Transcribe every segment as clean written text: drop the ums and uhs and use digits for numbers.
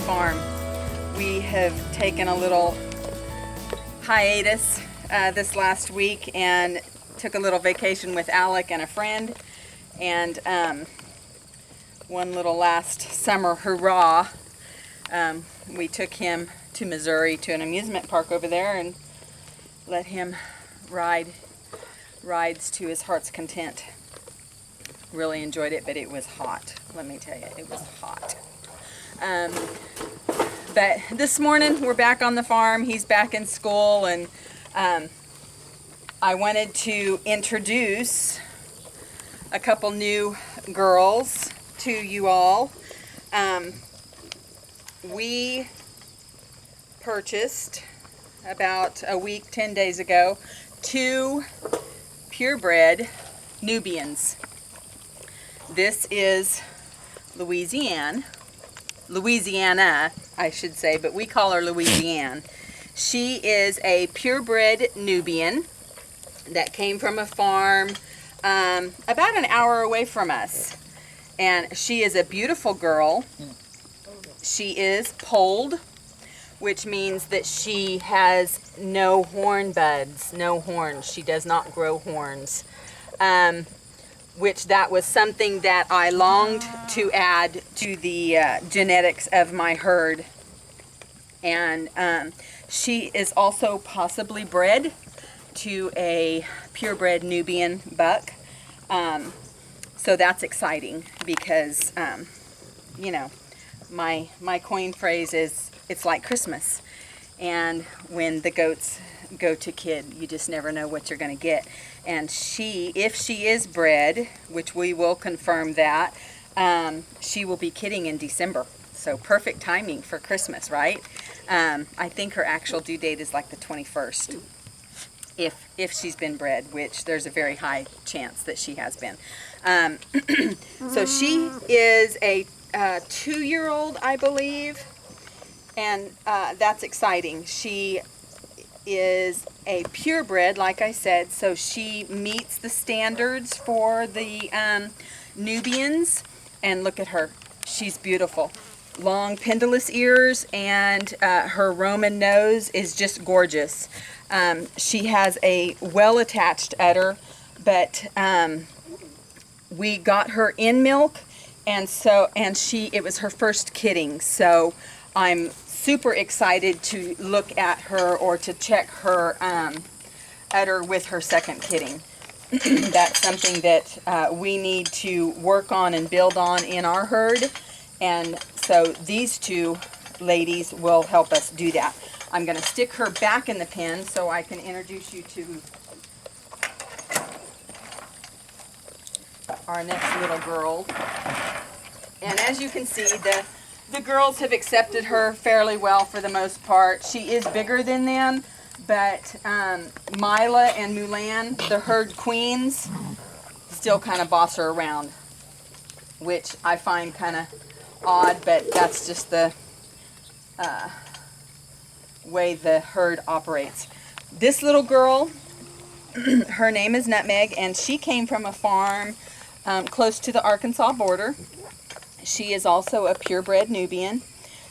farm. We have taken a little hiatus this last week and took a little vacation with Alec and a friend, and one little last summer hurrah, we took him to Missouri to an amusement park over there and let him ride rides to his heart's content. Really enjoyed it, but it was hot. Let me tell you, it was hot. But this morning we're back on the farm. He's back in school, and I wanted to introduce a couple new girls to you all. We purchased about a week, 10 days ago, 2 purebred Nubians. This is Louisiana, I should say, but we call her Louisiana. She is a purebred Nubian that came from a farm about an hour away from us. And she is a beautiful girl. She is polled, which means that she has no horn buds, no horns. She does not grow horns. Which that was something that I longed to add to the genetics of my herd. And she is also possibly bred to a purebred Nubian buck. So that's exciting because, you know, my coin phrase is, it's like Christmas. And when the goats go to kid, you just never know what you're going to get. And if she is bred, which we will confirm that, she will be kidding in December. So perfect timing for Christmas, right? I think her actual due date is like the 21st, if she's been bred, which there's a very high chance that she has been. So she is a 2-year-old, I believe, and that's exciting. She is a purebred, like I said, so she meets the standards for the Nubians. And look at her, she's beautiful. Long pendulous ears, and her Roman nose is just gorgeous. She has a well-attached udder, but we got her in milk, and it was her first kidding. So I'm super excited to look at her or to check her udder with her second kidding. That's something that we need to work on and build on in our herd, and so these 2 ladies will help us do that. I'm going to stick her back in the pen so I can introduce you to our next little girl. And as you can see, the girls have accepted her fairly well for the most part. She is bigger than them, but Mila and Mulan, the herd queens, still kind of boss her around, which I find kind of odd, but that's just the way the herd operates. This little girl, her name is Nutmeg, and she came from a farm close to the Arkansas border. She is also a purebred Nubian.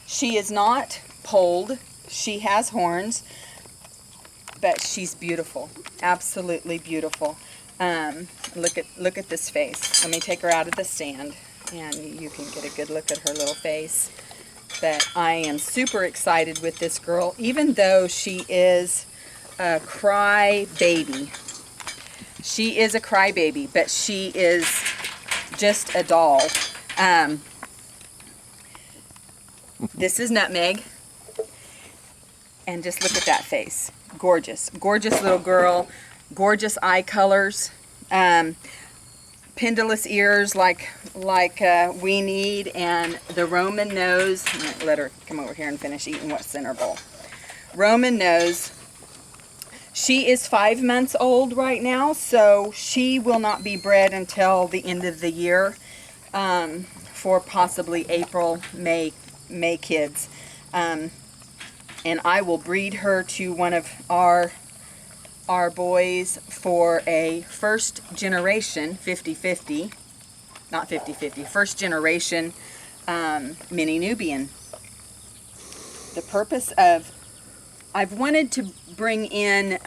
She is not polled. She has horns, but she's beautiful, absolutely beautiful. Look at this face. Let me take her out of the stand, and you can get a good look at her little face. But I am super excited with this girl, even though she is a crybaby. She is a crybaby, but she is just a doll. This is Nutmeg, and just look at that face. Gorgeous, gorgeous little girl, gorgeous eye colors, pendulous ears like we need, and the Roman nose. Let her come over here and finish eating what's in her bowl. Roman nose. She is 5 months old right now, so she will not be bred until the end of the year, for possibly April, May kids. And I will breed her to one of our boys for a first generation 50-50, not 50-50, first generation mini Nubian. the purpose of, I've wanted to bring in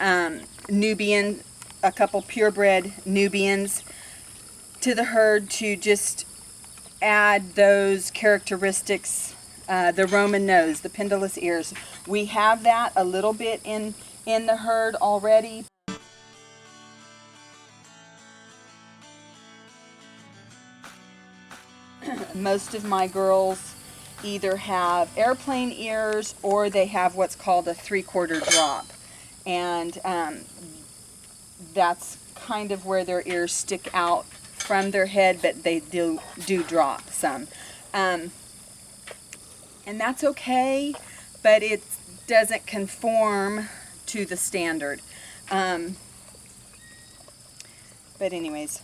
Nubian, a couple purebred Nubians to the herd to just add those characteristics, the Roman nose, the pendulous ears. We have that a little bit in the herd already. Most of my girls either have airplane ears or they have what's called a 3/4 drop, and that's kind of where their ears stick out from their head, but they do drop some, and that's okay, but it doesn't conform to the standard. But anyways,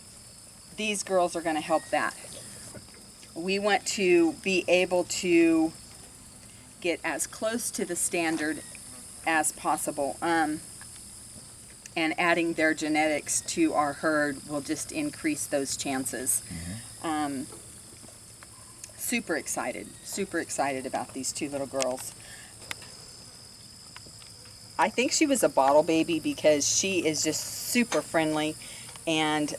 these girls are going to help that. We want to be able to get as close to the standard as possible, and adding their genetics to our herd will just increase those chances. Super excited about these two little girls. I think she was a bottle baby because she is just super friendly. And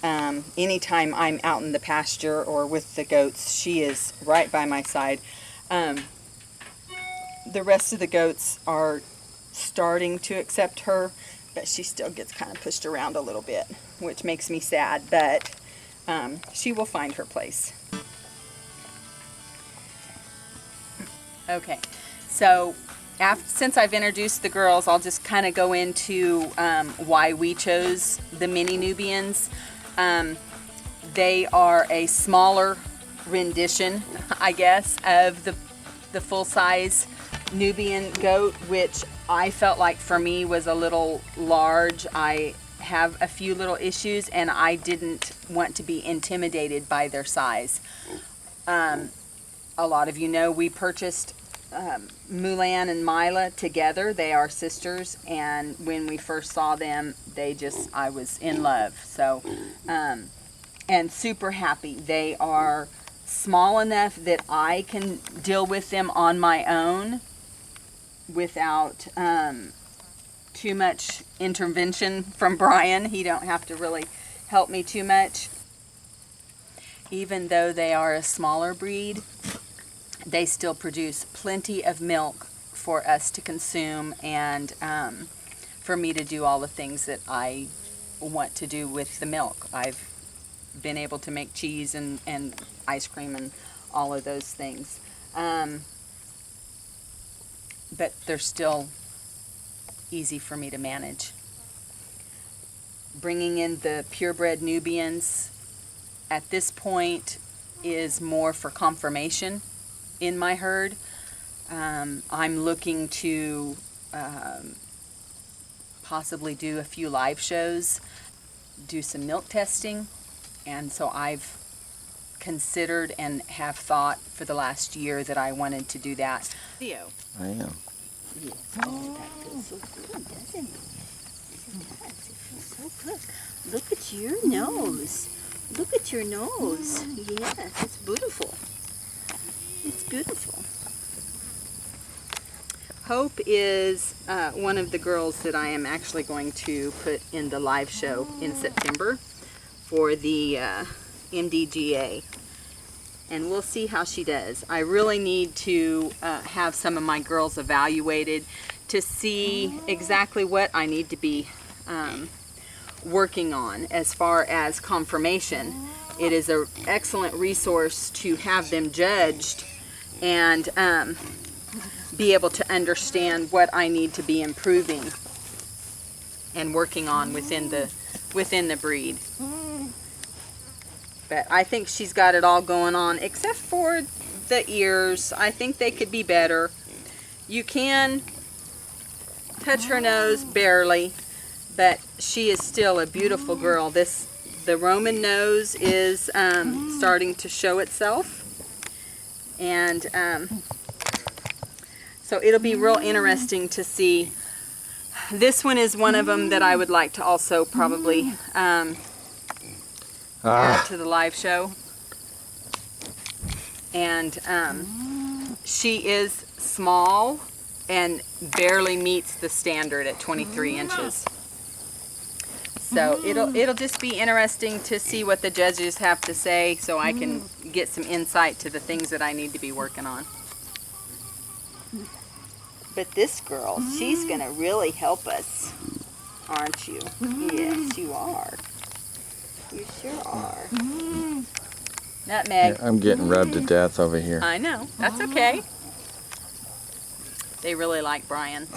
anytime I'm out in the pasture or with the goats, she is right by my side. The rest of the goats are starting to accept her, but she still gets kind of pushed around a little bit, which makes me sad, but she will find her place. Okay, so since I've introduced the girls, I'll just kind of go into why we chose the mini Nubians. They are a smaller rendition, I guess, of the full-size Nubian goat, which I felt like for me was a little large. I have a few little issues, and I didn't want to be intimidated by their size. A lot of you know we purchased Mulan and Mila together. They are sisters, and when we first saw them, I was in love. So, and super happy. They are small enough that I can deal with them on my own without too much intervention from Brian. He don't have to really help me too much. Even though they are a smaller breed, they still produce plenty of milk for us to consume, and for me to do all the things that I want to do with the milk. I've been able to make cheese and ice cream and all of those things. But they're still easy for me to manage. Bringing in the purebred Nubians at this point is more for conformation in my herd. I'm looking to possibly do a few live shows, do some milk testing, and so I've considered and have thought for the last year that I wanted to do that. Theo. I am. Yes. Oh, that feels so good, doesn't it? It does. It feels so good. Look at your nose. Look at your nose. Yes, it's beautiful. It's beautiful. Hope is one of the girls that I am actually going to put in the live show in September for the NDGA. And we'll see how she does. I really need to have some of my girls evaluated to see exactly what I need to be working on as far as conformation. It is an excellent resource to have them judged and be able to understand what I need to be improving and working on within the breed. But I think she's got it all going on, except for the ears. I think they could be better. You can touch her nose barely, but she is still a beautiful girl. The Roman nose is starting to show itself, and so it'll be real interesting to see. This one is one of them that I would like to also probably add to the live show. And she is small, and barely meets the standard at 23 inches. So it'll just be interesting to see what the judges have to say, so I can get some insight to the things that I need to be working on. But this girl, she's gonna really help us, aren't you? Yes, you are. You sure are. Nutmeg. Yeah, I'm getting rubbed to death over here. I know. That's okay. They really like Brian.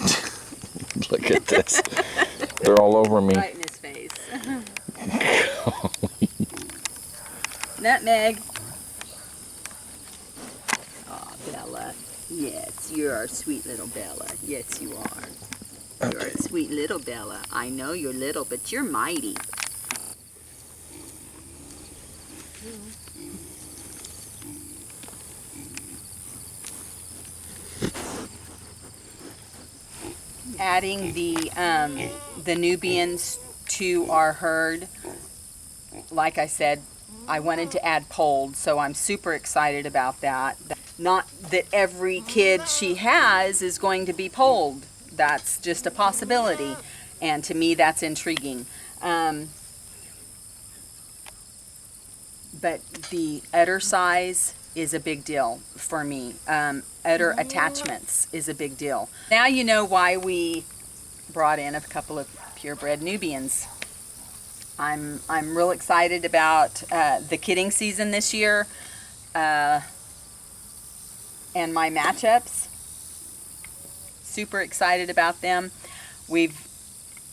Look at this. They're all over me. Right in his face. Nutmeg. Oh, Bella. Yes, you're our sweet little Bella. Yes, you are. You're a sweet little Bella. I know you're little, but you're mighty. Adding the Nubians to our herd. Like I said, I wanted to add polled, so I'm super excited about that. Not that every kid she has is going to be polled. That's just a possibility, and to me that's intriguing. But the udder size is a big deal for me. Udder attachments is a big deal. Now you know why we brought in a couple of purebred Nubians. I'm real excited about the kidding season this year, and my matchups. Super excited about them. We've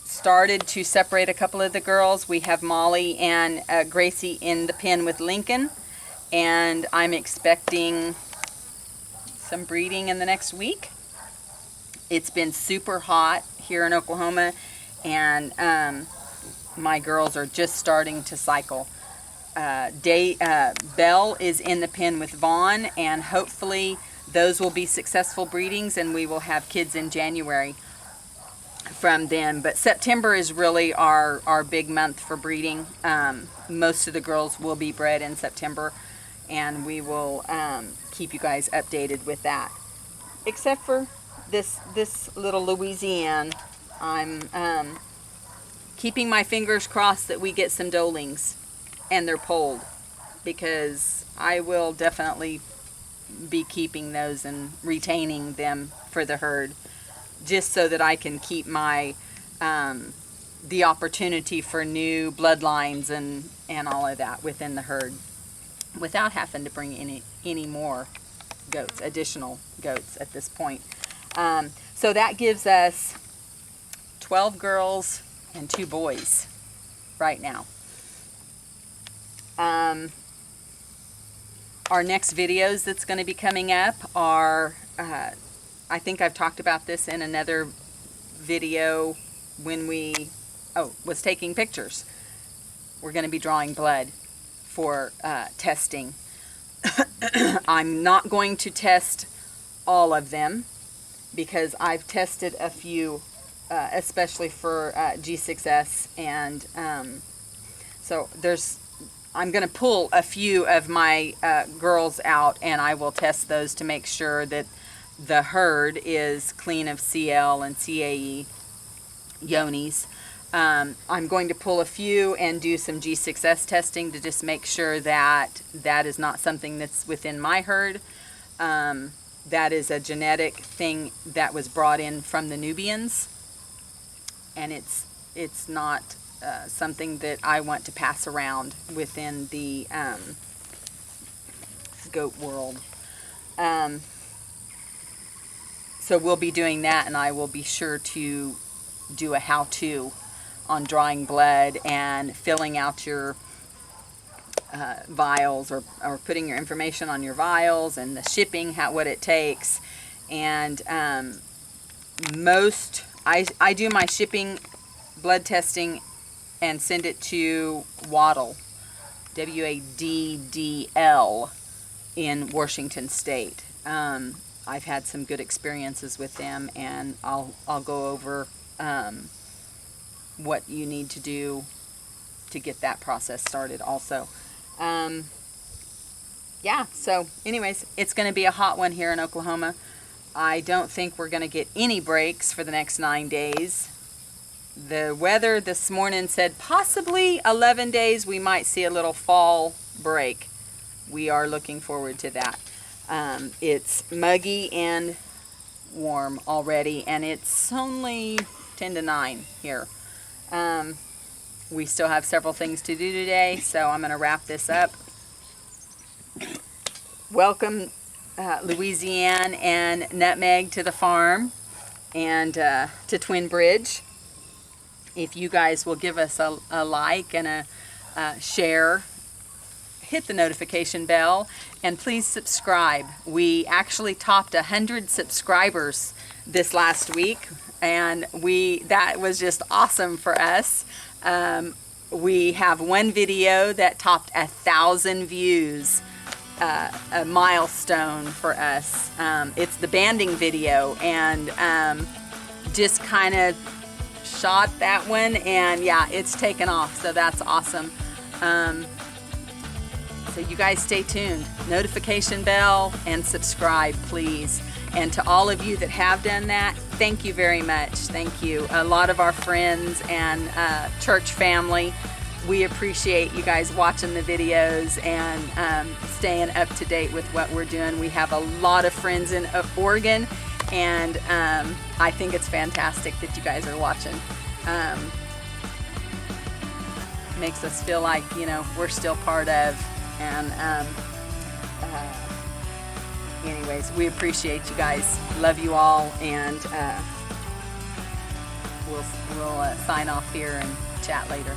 started to separate a couple of the girls. We have Molly and Gracie in the pen with Lincoln, and I'm expecting some breeding in the next week. It's been super hot here in Oklahoma, and my girls are just starting to cycle. Belle is in the pen with Vaughn, and hopefully those will be successful breedings, and we will have kids in January from them. But September is really our big month for breeding. Most of the girls will be bred in September, and we will keep you guys updated with that. Except for this little Louisiana, I'm keeping my fingers crossed that we get some dolings and they're polled, because I will definitely be keeping those and retaining them for the herd, just so that I can keep my the opportunity for new bloodlines and all of that within the herd, without having to bring any more goats, additional goats at this point. So that gives us 12 girls and 2 boys right now. Our next videos that's going to be coming up are, I think I've talked about this in another video when we was taking pictures. We're going to be drawing blood for testing. I'm not going to test all of them, because I've tested a few, especially for G6S, and so I'm going to pull a few of my girls out, and I will test those to make sure that the herd is clean of CL and CAE yonis. I'm going to pull a few and do some G6S testing to just make sure that that is not something that's within my herd. That is a genetic thing that was brought in from the Nubians, and it's not something that I want to pass around within the goat world. So we'll be doing that, and I will be sure to do a how-to on drawing blood and filling out your vials, or putting your information on your vials, and the shipping, what it takes. And I do my shipping blood testing and send it to Waddle, WADDL, in Washington State. I've had some good experiences with them, and I'll go over what you need to do to get that process started also. Yeah, so anyways, it's going to be a hot one here in Oklahoma. I don't think we're going to get any breaks for the next 9 days. The weather this morning said possibly 11 days we might see a little fall break. We are looking forward to that. It's muggy and warm already, and it's only 10 to 9 here. We still have several things to do today, so I'm going to wrap this up. Welcome Louisiana and Nutmeg to the farm and to Twin Bridge. If you guys will give us a like and a share, hit the notification bell, and please subscribe. We actually topped 100 subscribers this last week, and that was just awesome for us. We have one video that topped 1,000 views, a milestone for us. It's the banding video, and just kind of shot that one, and yeah, it's taken off, so that's awesome. So you guys stay tuned. Notification bell and subscribe, please. And to all of you that have done that, thank you very much. Thank you. A lot of our friends and church family, we appreciate you guys watching the videos and staying up to date with what we're doing. We have a lot of friends in Oregon, and I think it's fantastic that you guys are watching. Makes us feel like, you know, we're still part of. And anyways, we appreciate you guys. Love you all, and we'll sign off here and chat later.